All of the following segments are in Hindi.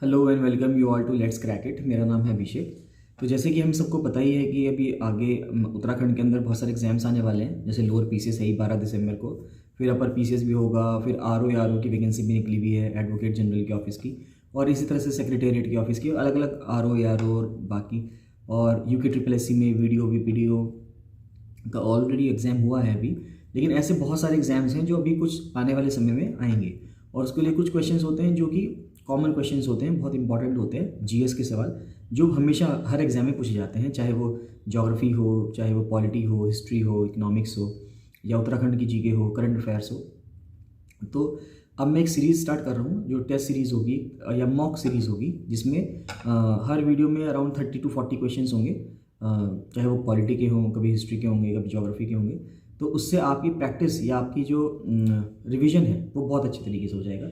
Hello and welcome you all to let's crack it. मेरा नाम है अभिषेक। तो जैसे कि हम सबको पता ही है कि अभी आगे उत्तराखंड के अंदर बहुत सारे एग्जाम्स आने वाले हैं। जैसे लोअर पीसीएस है ही 12 दिसंबर को, फिर अपर पीसीएस भी होगा, फिर आरओ की वैकेंसी भी निकली हुई है एडवोकेट जनरल के ऑफिस की, और इसी तरह से सेक्रेटेरिएट के ऑफिस की, अलग अलग आरओ और बाकी। और यूके ट्रिपल एस सी में वीडियो वीपीडीओ का ऑलरेडी एग्ज़ाम हुआ है अभी, लेकिन ऐसे बहुत सारे एग्जाम्स हैं जो अभी कुछ आने वाले समय में आएंगे। और उसके लिए कुछ क्वेश्चंस होते हैं जो कि कॉमन क्वेश्चंस होते हैं, बहुत इंपॉर्टेंट होते हैं, जीएस के सवाल जो हमेशा हर एग्जाम में पूछे जाते हैं, चाहे वो ज्योग्राफी हो, चाहे वो पॉलिटी हो, हिस्ट्री हो, इकोनॉमिक्स हो, या उत्तराखंड की जीके हो, करंट अफेयर्स हो। तो अब मैं एक सीरीज़ स्टार्ट कर रहा हूँ जो टेस्ट सीरीज़ होगी या मॉक सीरीज़ होगी, जिसमें हर वीडियो में अराउंड 30 to 40 क्वेश्चंस होंगे, चाहे वो पॉलिटी के हों, कभी हिस्ट्री के होंगे, कभी ज्योग्राफी के होंगे। तो उससे आपकी प्रैक्टिस या आपकी जो रिवीजन है वो बहुत अच्छे तरीके से हो जाएगा।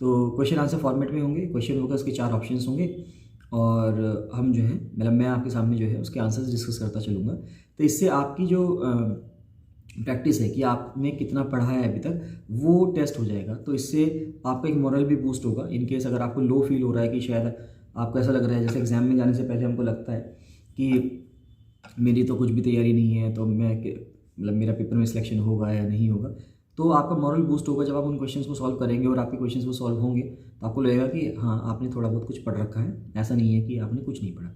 तो क्वेश्चन आंसर फॉर्मेट में होंगे, क्वेश्चन होगा, उसके 4 ऑप्शंस होंगे, और हम जो है मतलब मैं आपके सामने जो है उसके आंसर्स डिस्कस करता चलूँगा। तो इससे आपकी जो प्रैक्टिस है कि आपने कितना पढ़ा है अभी तक, वो टेस्ट हो जाएगा। तो इससे आपका एक मोरल भी बूस्ट होगा। इन केस अगर आपको लो फील हो रहा है कि शायद आपको ऐसा लग रहा है, जैसे एग्ज़ाम में जाने से पहले हमको लगता है कि मेरी तो कुछ भी तैयारी नहीं है, तो मैं मतलब मेरा पेपर में सिलेक्शन होगा या नहीं होगा, तो आपका मॉरल बूस्ट होगा जब आप उन क्वेश्चंस को सॉल्व करेंगे और आपके क्वेश्चंस वो सॉल्व होंगे, तो आपको लगेगा कि हाँ, आपने थोड़ा बहुत कुछ पढ़ रखा है, ऐसा नहीं है कि आपने कुछ नहीं पढ़ा।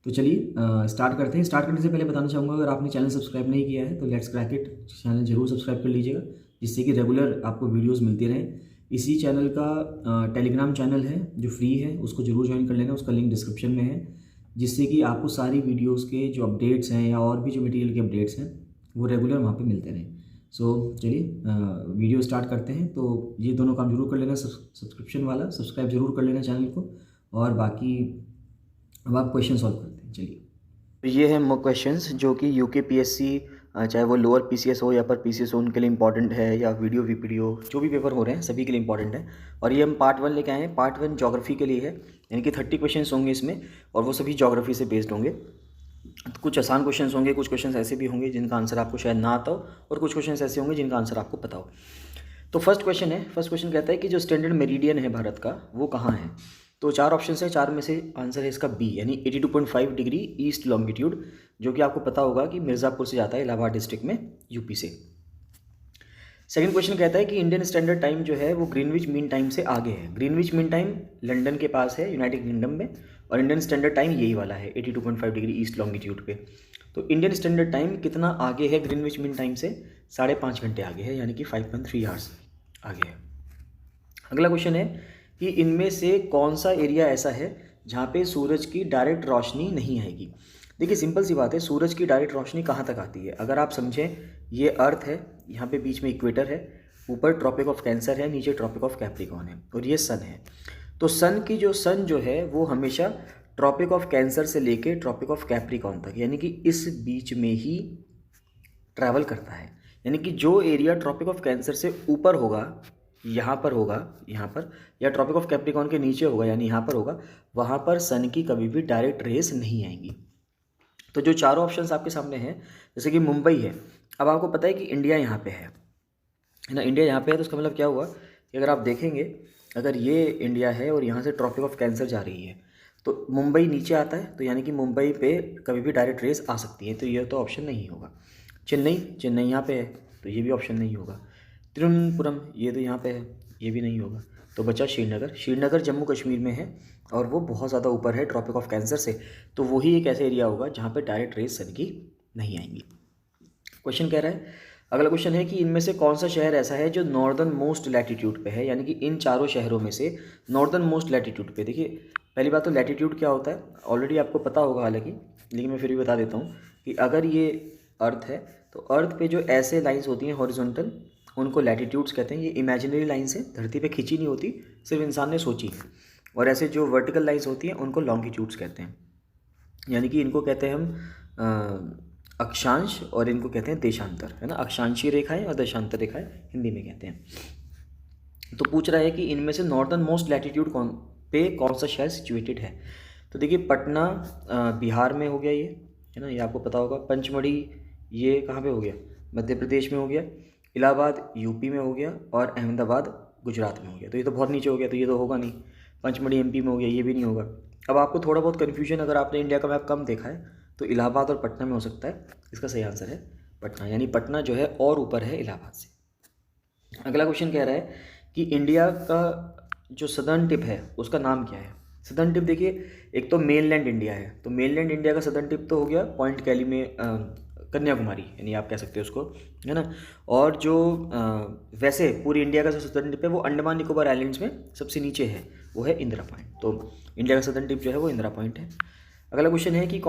तो चलिए स्टार्ट करते हैं। स्टार्ट करने से पहले बताना चाहूँगा, अगर आपने चैनल सब्सक्राइब नहीं किया है तो लेट्स क्रैक इट चैनल जरूर सब्सक्राइब कर लीजिएगा, जिससे कि रेगुलर आपको वीडियोज़ मिलती रहें। इसी चैनल का टेलीग्राम चैनल है जो फ्री है, उसको जरूर ज्वाइन कर लेना, उसका लिंक डिस्क्रिप्शन में है, जिससे कि आपको सारी वीडियोज़ के जो अपडेट्स हैं या और भी जो मटेरियल के अपडेट्स हैं वो रेगुलर वहाँ पे मिलते रहें। सो चलिए वीडियो स्टार्ट करते हैं। तो ये दोनों काम जरूर कर लेना, सब्सक्रिप्शन वाला सब्सक्राइब जरूर कर लेना चैनल को, और बाकी अब आप क्वेश्चन सॉल्व करते हैं। चलिए, तो ये है मॉक क्वेश्चंस जो कि यूके पीएससी, चाहे वो लोअर पीसीएस हो या अपर पीसीएस हो, उनके लिए इंपॉर्टेंट है, या वीडियो वीपीडीओ जो भी पेपर हो रहे हैं सभी के लिए इंपॉर्टेंट है। और ये हम पार्ट 1 लेके आए हैं। पार्ट 1 ज्योग्राफी के लिए है, यानी कि 30 क्वेश्चंस होंगे इसमें, और वो सभी ज्योग्राफी से बेस्ड होंगे। तो कुछ आसान क्वेश्चंस होंगे, कुछ क्वेश्चंस ऐसे भी होंगे जिनका आंसर आपको शायद ना आता हो, और कुछ क्वेश्चंस ऐसे होंगे जिनका आंसर आपको पता हो। तो फर्स्ट क्वेश्चन कहता है कि जो स्टैंडर्ड मेरिडियन है भारत का, वो कहाँ है। तो 4 ऑप्शन है, 4 में से आंसर है इसका बी, यानी 82.5 डिग्री ईस्ट लॉन्गिट्यूड, जो कि आपको पता होगा कि मिर्ज़ापुर से जाता है, इलाहाबाद डिस्ट्रिक्ट में, यूपी से। सेकंड क्वेश्चन कहता है कि इंडियन स्टैंडर्ड टाइम जो है वो ग्रीनविच मीन टाइम से आगे है। ग्रीनविच मीन टाइम लंदन के पास है, यूनाइटेड किंगडम में, और इंडियन स्टैंडर्ड टाइम यही वाला है 82.5 डिग्री ईस्ट लॉन्गिट्यूड पे। तो इंडियन स्टैंडर्ड टाइम कितना आगे है ग्रीनविच मीन टाइम से? 5.5 घंटे आगे है, यानी कि 5.3 आवर्स आगे है। अगला क्वेश्चन है कि इनमें से कौन सा एरिया ऐसा है जहाँ पे सूरज की डायरेक्ट रोशनी नहीं आएगी। देखिए सिंपल सी बात है, सूरज की डायरेक्ट रोशनी कहाँ तक आती है? अगर आप समझें, ये अर्थ है, यहाँ पे बीच में इक्वेटर है, ऊपर ट्रॉपिक ऑफ कैंसर है, नीचे ट्रॉपिक ऑफ कैप्रिकॉर्न है, और ये सन है। तो सन जो है वो हमेशा ट्रॉपिक ऑफ कैंसर से लेके ट्रॉपिक ऑफ कैप्रिकॉर्न तक, यानी कि इस बीच में ही ट्रैवल करता है। यानी कि जो एरिया ट्रॉपिक ऑफ कैंसर से ऊपर होगा, यहाँ पर होगा, यहाँ पर, या ट्रॉपिक ऑफ कैप्रिकॉर्न के नीचे होगा, यानी यहाँ पर होगा, वहाँ पर सन की कभी भी डायरेक्ट रेस नहीं आएंगी। तो जो चारों ऑप्शंस आपके सामने हैं, जैसे कि मुंबई है, अब आपको पता है कि इंडिया यहाँ पे है ना, इंडिया यहाँ पे है, तो उसका मतलब क्या हुआ कि अगर आप देखेंगे, अगर ये इंडिया है और यहाँ से ट्रॉपिक ऑफ कैंसर जा रही है, तो मुंबई नीचे आता है, तो यानी कि मुंबई पे कभी भी डायरेक्ट रेस आ सकती है, तो ये तो ऑप्शन नहीं होगा। चेन्नई यहाँ पे है, तो ये भी ऑप्शन नहीं होगा। तिरुवनंतपुरम, ये तो यहाँ पे है, ये भी नहीं होगा। तो बचा श्रीनगर जम्मू कश्मीर में है, और वो बहुत ज़्यादा ऊपर है ट्रॉपिक ऑफ कैंसर से, तो वही एक ऐसा एरिया होगा जहाँ पे डायरेक्ट रेस सन की नहीं आएंगी। क्वेश्चन कह रहा है, अगला क्वेश्चन है कि इनमें से कौन सा शहर ऐसा है जो नॉर्दर्न मोस्ट लैटिट्यूड पे है, यानी कि इन चारों शहरों में से नॉर्दर्न मोस्ट लैटिट्यूड पे। देखिए पहली बात तो लैटिट्यूड क्या होता है ऑलरेडी आपको पता होगा हालांकि, लेकिन मैं फिर भी बता देता हूँ कि अगर ये अर्थ है, तो अर्थ पे जो ऐसे लाइंस होती हैं हॉरिजॉन्टल, उनको लैटिट्यूड्स कहते हैं। ये इमेजिनरी लाइंस हैं, धरती पे खींची नहीं होती, सिर्फ इंसान ने सोची है। और ऐसे जो वर्टिकल लाइंस होती हैं उनको लॉन्गिट्यूड्स कहते हैं, यानी कि इनको कहते हैं हम अक्षांश, और इनको कहते हैं देशांतर, है ना। अक्षांशीय रेखाएं और देशांतर रेखाएं हिंदी में कहते हैं। तो पूछ रहा है कि इनमें से नॉर्दर्न मोस्ट लैटिट्यूड कौन सा शहर सिचुएटेड है। तो देखिए पटना बिहार में हो गया ये, है ना, ये आपको पता होगा। पंचमढ़ी ये कहाँ पे हो गया? मध्य प्रदेश में हो गया। इलाहाबाद यूपी में हो गया, और अहमदाबाद गुजरात में हो गया। तो ये तो बहुत नीचे हो गया, तो ये तो होगा नहीं। पंचमढ़ी एमपी में हो गया, ये भी नहीं होगा। अब आपको थोड़ा बहुत कन्फ्यूजन, अगर आपने इंडिया का मैप कम देखा है तो इलाहाबाद और पटना में हो सकता है। इसका सही आंसर है पटना, यानी पटना जो है और ऊपर है इलाहाबाद से। अगला क्वेश्चन कह रहा है कि इंडिया का जो सदर्न टिप है उसका नाम क्या है। सदर्न टिप देखिए, एक तो मेनलैंड इंडिया है, तो मेनलैंड इंडिया का सदर्न टिप तो हो गया पॉइंट कैली में कन्याकुमारी, यानी आप कह सकते हो उसको, है ना। और जो वैसे पूरी इंडिया का जो सदर्न टिप है वो अंडमान निकोबार आइलैंड्स में सबसे नीचे है, वो है इंदिरा पॉइंट। तो इंडिया का सदर्न टिप जो है वो इंदिरा पॉइंट है। अगला क्वेश्चन है कि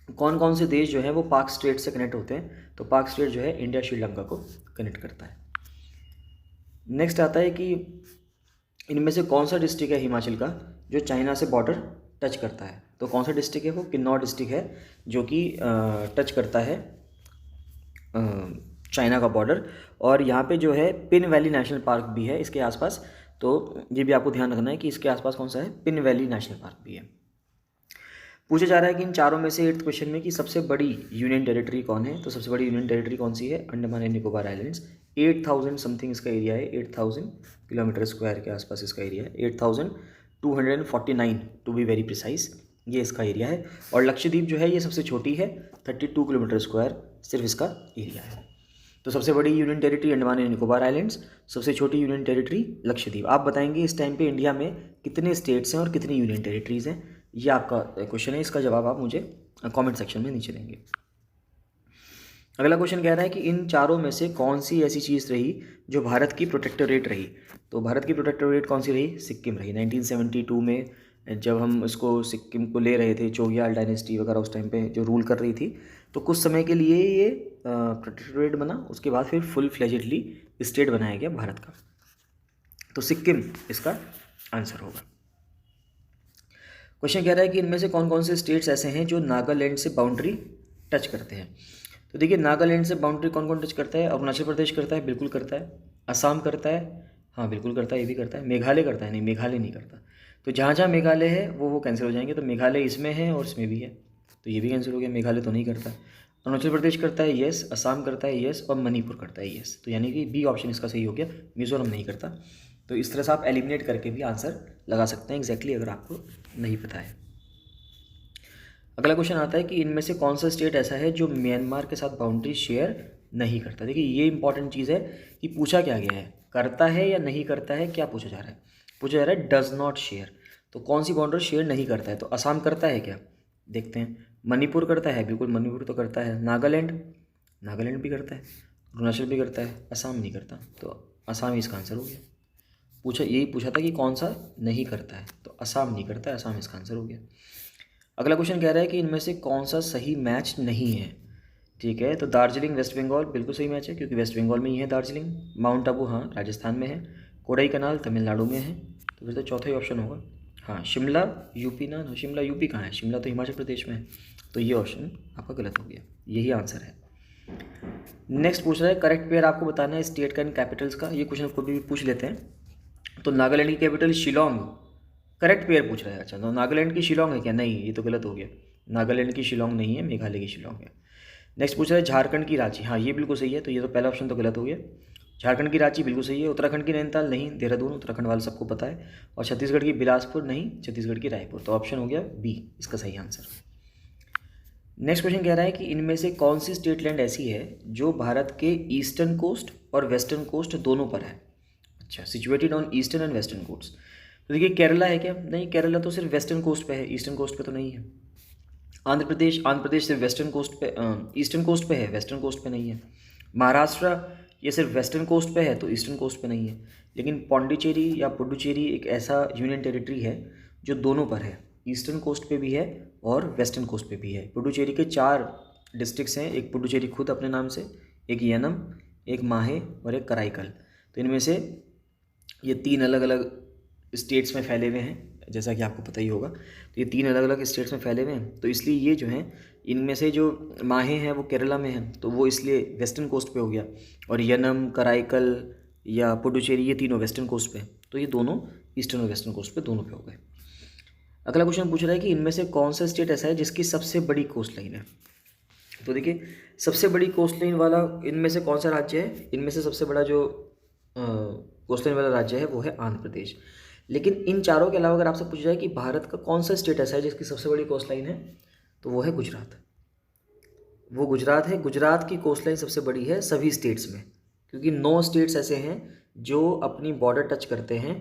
कौन कौन से देश जो है वो पाक स्ट्रेट से कनेक्ट होते हैं। तो पाक स्ट्रेट जो है इंडिया श्रीलंका को कनेक्ट करता है। नेक्स्ट आता है कि इनमें से कौन सा डिस्ट्रिक्ट है हिमाचल का जो चाइना से बॉर्डर टच करता है। तो कौन सा डिस्ट्रिक्ट है वो, किन्नौर डिस्ट्रिक्ट है जो कि टच करता है चाइना का बॉर्डर। और यहाँ पे जो है पिन वैली नेशनल पार्क भी है इसके आसपास, तो ये भी आपको ध्यान रखना है कि इसके आसपास कौन सा है, पिन वैली नेशनल पार्क भी है। पूछा जा रहा है कि इन चारों में से 8th क्वेश्चन में कि सबसे बड़ी यूनियन टेरिटरी कौन है। तो सबसे बड़ी यूनियन टेरिटरी कौन सी है, Andaman and Nicobar islands. 8000 something इसका एरिया है, 8000 किलोमीटर स्क्वायर के आसपास इसका एरिया है, 8249 टू बी वेरी प्रिसाइज, ये इसका एरिया है। और लक्षद्वीप जो है ये सबसे छोटी है, 32 किलोमीटर स्क्वायर सिर्फ इसका एरिया है। तो सबसे बड़ी union territory Andaman and Nicobar islands, सबसे छोटी यूनियन टेरिटरी लक्षद्वीप। आप बताएंगे इस टाइम पे इंडिया में कितने स्टेट्स हैं और कितनी यूनियन टेरिटरीज़ हैं, ये आपका क्वेश्चन है। इसका जवाब आप मुझे कमेंट सेक्शन में नीचे देंगे। अगला क्वेश्चन कह रहा है कि इन चारों में से कौन सी ऐसी चीज़ रही जो भारत की प्रोटेक्टोरेट रही। तो भारत की प्रोटेक्टोरेट कौन सी रही, सिक्किम रही। 1972 में जब हम इसको सिक्किम को ले रहे थे, चोग्याल डायनेस्टी वगैरह उस टाइम पे जो रूल कर रही थी, तो कुछ समय के लिए ये प्रोटेक्टोरेट बना, उसके बाद फिर फुल फ्लेजेडली स्टेट बनाया गया भारत का। तो सिक्किम इसका आंसर होगा। क्वेश्चन कह रहा है कि इनमें से कौन कौन से स्टेट्स ऐसे हैं जो नागालैंड से बाउंड्री टच करते हैं। तो देखिए नागालैंड से बाउंड्री कौन कौन टच करता है, अरुणाचल प्रदेश करता है, बिल्कुल करता है। असम करता है, हाँ बिल्कुल करता है, ये भी करता है। मेघालय करता है, नहीं मेघालय नहीं करता। तो जहाँ जहाँ मेघालय है वो कैंसिल हो जाएंगे। तो मेघालय इसमें है और इसमें भी है, तो ये भी कैंसिल हो गया, मेघालय तो नहीं करता। अरुणाचल प्रदेश करता है यस, असम करता है यस, और मणिपुर करता है यस। तो यानी कि बी ऑप्शन इसका सही हो गया, मिजोरम नहीं करता। तो इस तरह से आप एलिमिनेट करके भी आंसर लगा सकते हैं एग्जैक्टली अगर आपको नहीं पता है। अगला क्वेश्चन आता है कि इनमें से कौन सा स्टेट ऐसा है जो म्यांमार के साथ बाउंड्री शेयर नहीं करता। देखिए ये इंपॉर्टेंट चीज़ है कि पूछा क्या गया है, करता है या नहीं करता है, क्या पूछा जा रहा है। पूछा जा रहा है डज नॉट शेयर, तो कौन सी बाउंड्री शेयर नहीं करता है। तो असम करता है क्या, देखते हैं। मणिपुर करता है, बिल्कुल मणिपुर तो करता है। नागालैंड भी करता है, अरुणाचल भी करता है, असम नहीं करता। तो असम इसका आंसर हो गया। यही पूछा था कि कौन सा नहीं करता है, तो असम नहीं करता है, असम इसका आंसर हो गया। अगला क्वेश्चन कह रहा है कि इनमें से कौन सा सही मैच नहीं है। ठीक है, तो दार्जिलिंग वेस्ट बंगाल बिल्कुल सही मैच है क्योंकि वेस्ट बंगाल में ही है दार्जिलिंग। माउंट आबू हाँ राजस्थान में है। कोडाई कनाल तमिलनाडु में है, तो फिर तो चौथा ही ऑप्शन होगा। हाँ शिमला यूपी ना, शिमला यूपी कहाँ है, शिमला तो हिमाचल प्रदेश में है। तो ये ऑप्शन आपका गलत हो गया, यही आंसर है। नेक्स्ट पूछ रहा है करेक्ट पेयर आपको बताना है स्टेट का एंड कैपिटल्स का। ये क्वेश्चन को भी पूछ लेते हैं। तो नागालैंड की कैपिटल शिलोंग, करेक्ट पेयर पूछ रहा है। अच्छा तो नागालैंड की शिलोंग है क्या, नहीं ये तो गलत हो गया। नागालैंड की शिलोंग नहीं है, मेघालय की शिलोंग है। नेक्स्ट पूछ रहा है झारखंड की रांची, हाँ ये बिल्कुल सही है। तो ये तो पहला ऑप्शन तो गलत हो गया, झारखंड की रांची बिल्कुल सही है। उत्तराखंड की नैनीताल नहीं, देहरादून उत्तराखंड वाले सबको पता है। और छत्तीसगढ़ की बिलासपुर नहीं, छत्तीसगढ़ की रायपुर। तो ऑप्शन हो गया बी इसका सही आंसर। नेक्स्ट क्वेश्चन कह रहा है कि इनमें से कौन सी स्टेट लैंड ऐसी है जो भारत के ईस्टर्न कोस्ट और वेस्टर्न कोस्ट दोनों पर है। अच्छा, situated on eastern and western coast. तो देखिए केरला है क्या, नहीं केरला तो सिर्फ वेस्टर्न कोस्ट पे है, ईस्टर्न कोस्ट पे तो नहीं है। आंध्र प्रदेश सिर्फ वेस्टर्न कोस्ट पे, ईस्टर्न कोस्ट पे है, वेस्टर्न कोस्ट पे नहीं है। महाराष्ट्र ये सिर्फ वेस्टर्न कोस्ट पे है, तो ईस्टर्न कोस्ट पे नहीं है। लेकिन पौंडीचेरी या पुडुचेरी एक ऐसा यूनियन टेरिटरी है जो दोनों पर है, ईस्टर्न कोस्ट पे भी है और वेस्टर्न कोस्ट पे भी है। पुडुचेरी के 4 डिस्ट्रिक्ट्स हैं, एक पुडुचेरी खुद अपने नाम से, एक यनम, एक माहे और एक कराईकल। तो इनमें से ये 3 अलग अलग स्टेट्स में फैले हुए हैं, जैसा कि आपको पता ही होगा। तो ये 3 अलग अलग स्टेट्स में फैले हुए हैं, तो इसलिए ये जो हैं इनमें से जो माहे हैं वो केरला में हैं, तो वो इसलिए वेस्टर्न कोस्ट पे हो गया। और यनम, कराईकल या पुडुचेरी ये तीनों वेस्टर्न कोस्ट पे, तो ये दोनों ईस्टर्न और वेस्टर्न कोस्ट पे दोनों पे हो गए। अगला क्वेश्चन पूछ रहा है कि इनमें से कौन सा स्टेट ऐसा है जिसकी सबसे बड़ी कोस्ट लाइन है। तो देखिए सबसे बड़ी कोस्ट लाइन वाला इनमें से कौन सा राज्य है, इनमें से सबसे बड़ा जो कोस्ट लाइन वाला राज्य है वो है आंध्र प्रदेश। लेकिन इन चारों के अलावा अगर आपसे पूछा जाए कि भारत का कौन सा स्टेट ऐसा है जिसकी सबसे बड़ी कोस्ट लाइन है, तो वो है गुजरात। वो गुजरात है। गुजरात की कोस्ट लाइन सबसे बड़ी है सभी स्टेट्स में, क्योंकि 9 स्टेट्स ऐसे हैं जो अपनी बॉर्डर टच करते हैं,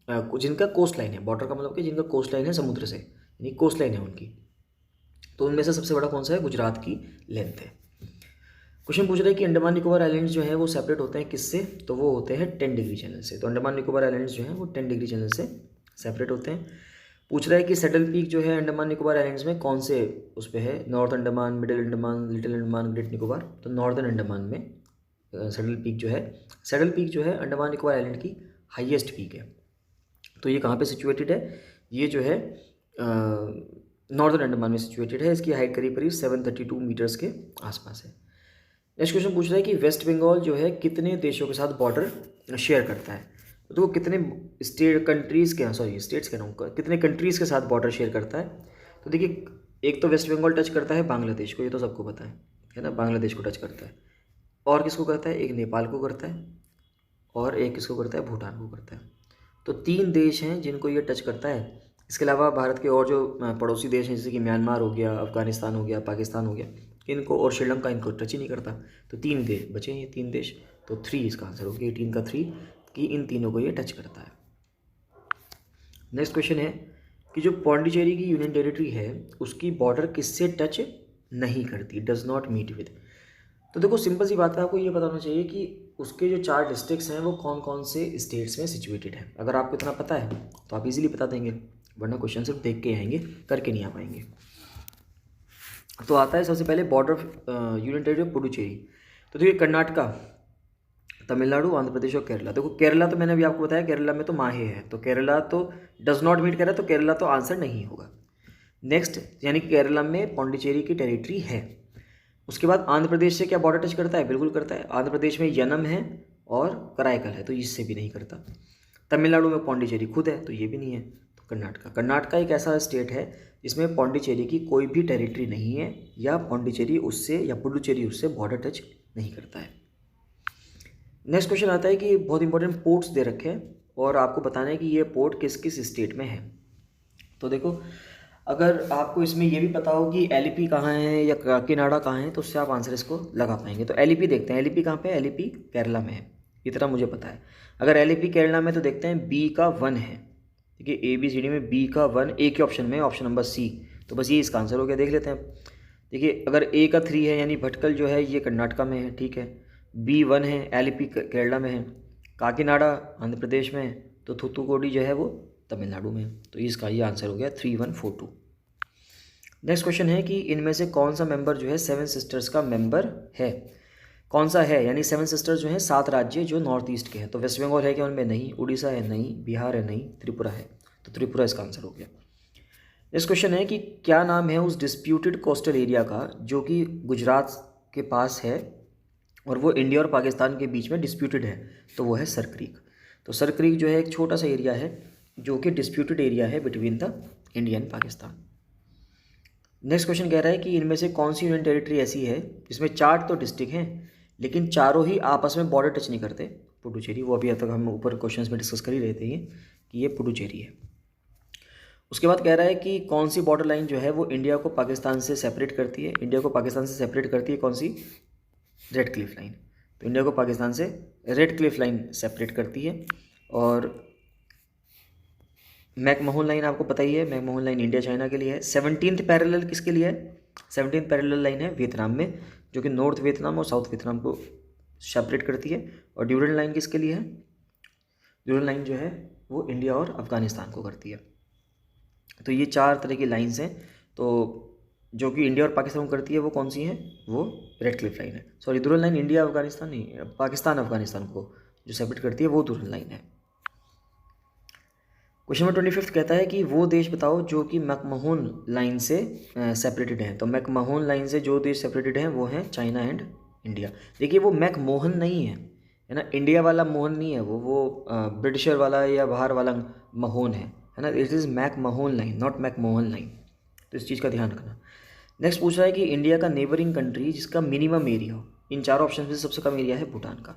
जिनका कोस्ट लाइन है, बॉर्डर का मतलब कि जिनका कोस्ट लाइन है समुद्र से, यानी कोस्ट लाइन है उनकी। तो उनमें से सबसे बड़ा कौन सा है? गुजरात की लेंथ है। क्वेश्चन पूछ रहा है कि अंडमान निकोबार आइलैंड्स जो है वो सेपरेट होते हैं किससे? तो वो होते हैं 10 डिग्री चैनल से। तो अंडमान निकोबार आइलैंड्स जो हैं वो 10 डिग्री चैनल से सेपरेट होते हैं। पूछ रहा है कि सैडल पीक जो है अंडमान निकोबार आइलैंड्स में कौन से उस पर है? North Andaman, middle Andaman, little Andaman, great Nicobar. तो नॉर्दर्न अंडमान में सैडल पीक जो है, सैडल पीक जो है अंडमान निकोबार आइलैंड की हाईएस्ट पीक है। तो ये कहाँ पे सिचुएटेड है? ये जो है नॉर्दर्न अंडमान में सिचुएटेड है। इसकी हाइट करीब करीब 732 मीटर्स के आसपास है। नेक्स्ट क्वेश्चन पूछ रहा है कि वेस्ट बंगाल जो है कितने देशों के साथ बॉर्डर शेयर करता है? तो वो कितने कंट्रीज़ के नाम कितने कंट्रीज़ के साथ बॉर्डर शेयर करता है? तो देखिए, एक तो वेस्ट बंगाल टच करता है बांग्लादेश को, ये तो सबको पता है ना, बांग्लादेश को टच करता है। और किसको करता है? एक नेपाल को करता है, और एक किसको करता है? भूटान को करता है। तो 3 देश हैं जिनको ये टच करता है। इसके अलावा भारत के और जो पड़ोसी देश हैं, जैसे कि म्यांमार हो गया, अफगानिस्तान हो गया, पाकिस्तान हो गया, इनको, और श्रीलंका, इनको टच ही नहीं करता। तो 3 देश बचे हैं, ये 3 देश। तो 3 इसका आंसर हो गया, 18 का 3, कि इन तीनों को ये टच करता है। नेक्स्ट क्वेश्चन है कि जो पौंडीचेरी की यूनियन टेरिटरी है उसकी बॉर्डर किससे टच नहीं करती? Does not meet with. तो देखो, सिंपल सी बात है, आपको ये पता होना चाहिए कि उसके जो 4 डिस्ट्रिक्ट्स हैं वो कौन कौन से स्टेट्स में सिचुएटेड है। अगर आपको इतना पता है तो आप इजीली बता देंगे, वरना क्वेश्चन सिर्फ देख के आएंगे, करके नहीं आ पाएंगे। तो आता है सबसे पहले border union territory of Puducherry. तो देखिए, कर्नाटका, तमिलनाडु, आंध्र प्रदेश और केरला। देखो, केरला तो मैंने अभी आपको बताया, केरला में तो माहे है, तो केरला तो डज नॉट मीट कह रहा है, तो केरला तो आंसर नहीं होगा। नेक्स्ट, यानी कि केरला में पौंडीचेरी की टेरिटरी है। उसके बाद आंध्र प्रदेश से क्या बॉर्डर टच करता है? बिल्कुल करता है। आंध्र प्रदेश में यनम है और कराईकल है, तो इससे भी नहीं करता। तमिलनाडु में पौंडीचेरी खुद है, तो ये भी नहीं है। तो कर्नाटका एक ऐसा स्टेट है जिसमें पौंडीचेरी की कोई भी टेरिटरी नहीं है, या पौंडीचेरी उससे या पुडुचेरी उससे बॉर्डर टच नहीं करता है। नेक्स्ट क्वेश्चन आता है कि बहुत इंपॉर्टेंट पोर्ट्स दे रखे हैं और आपको बताना है कि ये पोर्ट किस किस स्टेट में है। तो देखो, अगर आपको इसमें ये भी पता हो कि एलिपी कहाँ है या काकीनाडा कहाँ है, तो उससे आप आंसर इसको लगा पाएंगे। तो एलिपी देखते हैं, एलिपी कहाँ पे है? एलिपी केरला में है, इतना मुझे पता है। अगर एलिपी केरला में, तो देखते हैं बी का 1 है। देखिए, ABCD में बी का 1 ए के ऑप्शन में, ऑप्शन नंबर C। तो बस ये इसका आंसर हो गया। देख लेते हैं। देखिए, अगर A का 3 है, यानी भटकल जो है ये कर्नाटका में है, ठीक है। B1 है, एलिपी केरला में है। काकीनाडा आंध्र प्रदेश में है, तो थूथुकुडी जो है वो तमिलनाडु में है। तो इसका ये आंसर हो गया 3142। नेक्स्ट क्वेश्चन है कि इनमें से कौन सा मेंबर जो है 7 सिस्टर्स का मेंबर है? कौन सा है? यानी 7 सिस्टर्स जो है 7 राज्य जो नॉर्थ ईस्ट के हैं। तो वेस्ट बंगाल है क्या उनमें? नहीं। उड़ीसा है? नहीं। बिहार है? नहीं। त्रिपुरा है। तो त्रिपुरा इसका आंसर हो गया। नेक्स्ट क्वेश्चन है कि क्या नाम है उस डिस्प्यूटेड कोस्टल एरिया का जो कि गुजरात के पास है और वो इंडिया और पाकिस्तान के बीच में डिस्प्यूटेड है? तो वो है सर क्रीक। तो सर क्रीक जो है एक छोटा सा एरिया है जो कि डिस्प्यूटेड एरिया है between the India and Pakistan. Next question कह रहा है कि इनमें से कौन सी यूनियन टेरिटरी ऐसी है जिसमें 4 तो डिस्ट्रिक्ट हैं लेकिन चारों ही आपस में बॉर्डर टच नहीं करते? पुडुचेरी। वो अभी तक हम ऊपर क्वेश्चंस में डिस्कस कर ही रहे थे कि ये पुडुचेरी है। उसके बाद कह रहा है कि कौन सी बॉर्डर लाइन जो है वो इंडिया को पाकिस्तान से सेपरेट करती है? इंडिया को पाकिस्तान से सेपरेट करती है कौन सी? Radcliffe line. तो इंडिया को पाकिस्तान से रेड क्लिफ लाइन सेपरेट करती है। और मैकमोहन लाइन आपको पता ही है, मैकमोहन लाइन इंडिया चाइना के लिए है। 17th पैरेलल किसके लिए है? 17th पैरेलल लाइन है वियतनाम में, जो कि नॉर्थ वियतनाम और साउथ वियतनाम को सेपरेट करती है। और ड्यूरल लाइन किसके लिए है? ड्यूरल लाइन जो है वो इंडिया और अफगानिस्तान को करती है। तो ये 4 तरह की लाइंस हैं। तो जो कि इंडिया और पाकिस्तान को करती है वो कौन सी हैं? वो रेड क्लिफ लाइन है। सॉरी, ड्यूरल लाइन इंडिया अफगानिस्तान नहीं, पाकिस्तान अफगानिस्तान को जो सेपरेट करती है वो ड्यूरल लाइन है। क्वेश्चन नंबर 25 कहता है कि वो देश बताओ जो कि मैकमोहन लाइन से सेपरेटेड हैं। तो मैकमोहन लाइन से जो देश सेपरेटेड हैं वो हैं चाइना एंड इंडिया। देखिए, वो मैकमोहन नहीं है ना, इंडिया वाला मोहन नहीं है वो ब्रिटिशर वाला या बाहर वाला मोहन है ना। It is McMahon line, not McMahon line. तो इस चीज़ का ध्यान रखना। नेक्स्ट पूछ रहा है कि इंडिया का नेबरिंग कंट्री जिसका मिनिमम एरिया हो। इन 4 ऑप्शन में से सबसे कम एरिया है भूटान का।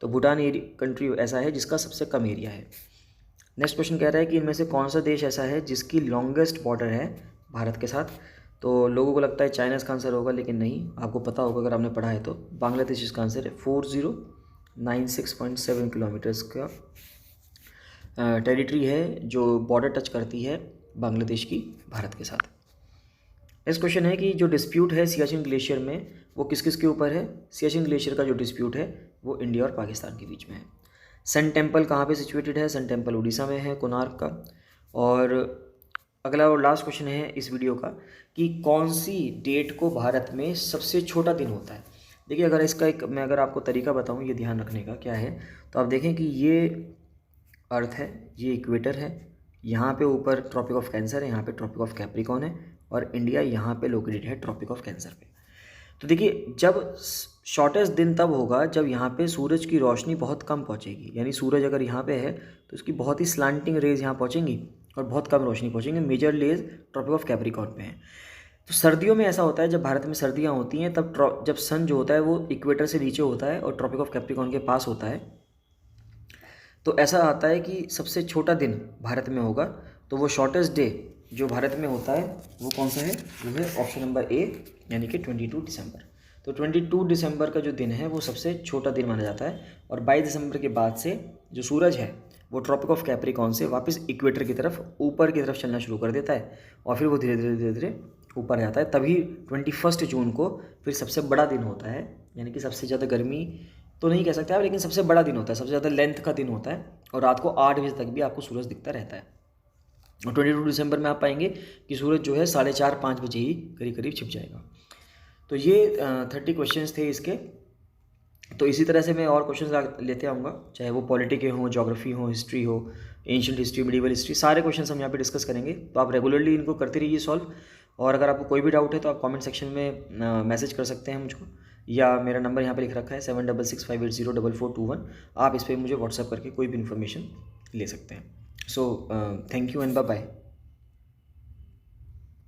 तो भूटान कंट्री ऐसा है जिसका सबसे कम एरिया है। नेक्स्ट क्वेश्चन कह रहा है कि इनमें से कौन सा देश ऐसा है जिसकी लॉन्गेस्ट बॉर्डर है भारत के साथ। तो लोगों को लगता है चाइना इसका आंसर होगा, लेकिन नहीं, आपको पता होगा अगर आपने पढ़ा है तो बांग्लादेश इसका आंसर है। 4096.7 किलोमीटर्स का टेरिटरी है जो बॉर्डर टच करती है बांग्लादेश की भारत के साथ। नेक्स्ट क्वेश्चन है कि जो डिस्प्यूट है सियाचिन ग्लेशियर में वो किस किस के ऊपर है। सियाचिन ग्लेशियर का जो डिस्प्यूट है वो इंडिया और पाकिस्तान के बीच में है। सन टेम्पल कहाँ पे सिचुएटेड है। सन टेम्पल उड़ीसा में है, कोणार्क का। और अगला और लास्ट क्वेश्चन है इस वीडियो का कि कौन सी डेट को भारत में सबसे छोटा दिन होता है। देखिए अगर इसका एक मैं अगर आपको तरीका बताऊँ ये ध्यान रखने का क्या है, तो आप देखें कि ये अर्थ है, ये इक्वेटर है, यहाँ पे ऊपर ट्रॉपिक ऑफ कैंसर है, यहाँ पे ट्रॉपिक ऑफ कैप्रिकॉन है, और इंडिया यहाँ पे लोकेटेड है ट्रॉपिक ऑफ कैंसर पे। तो देखिए जब शॉर्टेस्ट दिन तब होगा जब यहाँ पे सूरज की रोशनी बहुत कम पहुँचेगी, यानी सूरज अगर यहाँ पे है तो उसकी बहुत ही स्लांटिंग रेज यहाँ पहुँचेंगी और बहुत कम रोशनी पहुँचेंगे। Major rays tropic of Capricorn पे हैं। तो सर्दियों में ऐसा होता है जब भारत में सर्दियाँ होती हैं तब जब सन जो होता है वो इक्वेटर से नीचे होता है और ट्रॉपिक ऑफ कैप्रिकॉन के पास होता है, तो ऐसा आता है कि सबसे छोटा दिन भारत में होगा। तो वो शॉर्टेस्ट डे जो भारत में होता है वो कौन सा है, वो है ऑप्शन नंबर ए, यानी कि 22 दिसंबर। तो 22 दिसंबर का जो दिन है वो सबसे छोटा दिन माना जाता है। और 22 दिसंबर के बाद से जो सूरज है वो ट्रॉपिक ऑफ कैप्रिकॉन से वापस इक्वेटर की तरफ ऊपर की तरफ चलना शुरू कर देता है और फिर वो धीरे धीरे धीरे धीरे ऊपर जाता है। तभी 21 जून को फिर सबसे बड़ा दिन होता है, यानी कि सबसे ज़्यादा गर्मी तो नहीं कह सकते आप, लेकिन सबसे बड़ा दिन होता है, सबसे ज़्यादा लेंथ का दिन होता है। और रात को 8 बजे तक भी आपको सूरज दिखता रहता है। और 22 दिसंबर में आप पाएंगे कि सूरज जो है 4:30-5 बजे ही करीब करीब छिप जाएगा। तो ये 30 क्वेश्चंस थे इसके। तो इसी तरह से मैं और क्वेश्चंस लेते आऊँगा, चाहे वो पॉलिटी के हों, ज्योग्राफी हो, हिस्ट्री हो, एंशिएंट हिस्ट्री, मिडिवल हिस्ट्री, सारे क्वेश्चंस हम यहाँ पे डिस्कस करेंगे। तो आप रेगुलरली इनको करते रहिए सॉल्व। और अगर आपको कोई भी डाउट है तो आप कमेंट सेक्शन में मैसेज कर सकते हैं मुझको, या मेरा नंबर यहाँ पे लिख रखा है 7665804421। आप इस पर मुझे व्हाट्सएप करके कोई भी इन्फॉर्मेशन ले सकते हैं। So thank you and bye bye.